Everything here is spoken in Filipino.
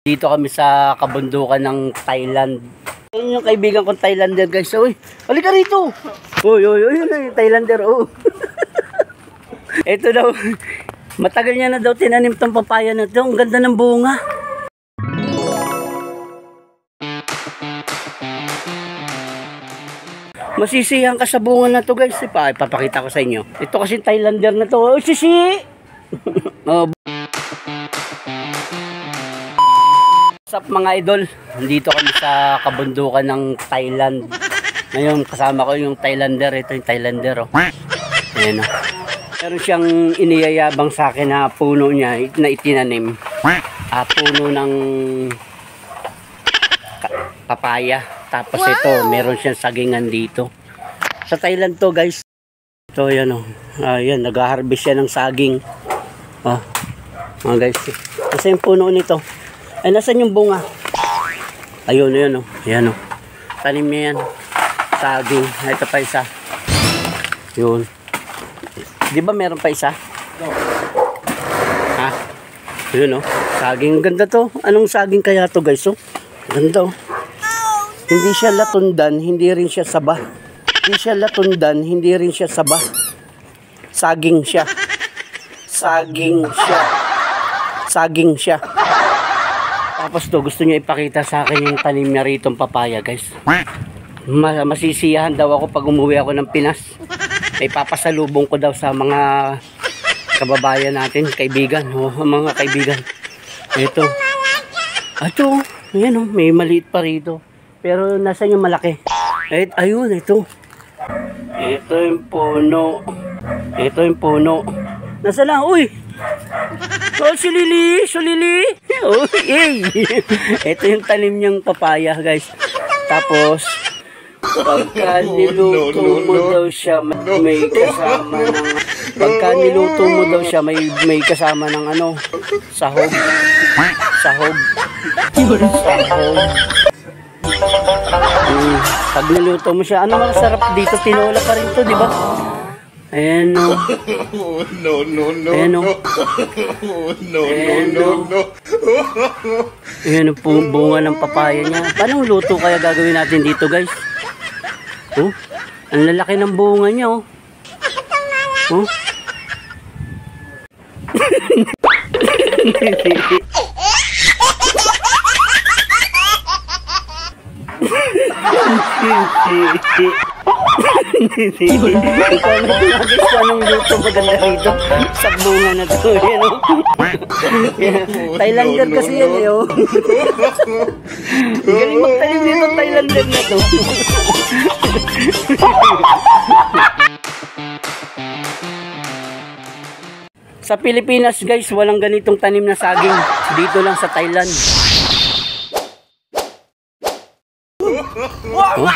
Dito kami sa kabundukan ng Thailand. Ayun yung kaibigan kong Thailander guys. Uy, halika rito. Uy, Thailander. Oh. Ito daw. Matagal niya na daw tinanim tong papaya na ito. Ang ganda ng bunga. Masisiyahan ka sa bunga na to guys. Ipapakita ko sa inyo. Ito kasi Thailander na to. Oh, sisi! Oh. What's up mga idol? Nandito kami sa kabundukan ng Thailand. Ngayon kasama ko yung Thailander. Ito yung Thailander. Oh. Ayan o. Meron siyang iniyayabang sa akin na puno niya na itinanim. Puno ng papaya. Tapos ito, meron siyang sagingan dito. Sa Thailand to guys. Ito yan o. Ayan, nag-harvest siya ng saging. Oh, mga guys. Kasi yung puno nito. Ay, nasan yung bunga? Ayun, ayun o. Ayan o. Tanim niya yan. Saging. Ito pa isa. Yun. Di ba meron pa isa? Ha? Yun o. Saging. Ganda to. Anong saging kaya to guys? Oh? Ganda o. Hindi siya latundan. Hindi rin siya saba. Hindi siya latundan. Hindi rin siya saba. Saging siya. Saging siya. Saging siya. Tapos to, gusto niya ipakita sa akin yung tanim niya rito ng papaya guys. Masisiyahan daw ako pag umuwi ako ng Pinas. Ay papasalubong ko daw sa mga kababayan natin, kaibigan. Mga kaibigan. Ito. Ito. Ayan o, may maliit pa rito. Pero nasan yung malaki? Ayun, ito. Ito yung puno. Ito yung puno. Nasaan na? Uy! Oh, sulili! Sulili! Oh, hey! Ito yung tanim niyang papaya, guys. Tapos, pagka niluto mo daw siya, may kasama ng... Pagka niluto mo daw siya, may kasama ng ano, sahog. Sahog. Sahog. Pag niluto mo siya, ano ang sarap dito? Tinola pa rin to, di ba? Ayan o. Ayan o. Ayan o po, bunga ng papaya niya. Paano luto kaya gagawin natin dito guys? Oh, ang lalaki ng bunga niya oh. Oh. Ikaw na pinagis ko anong luto maganda rito sa bunga na to. Yan, oh. Thailander kasi yan eh. Oh. Galing magtanim nito Thailander na to. Sa Pilipinas guys, walang ganitong tanim na saging. Dito lang sa Thailand. Oh?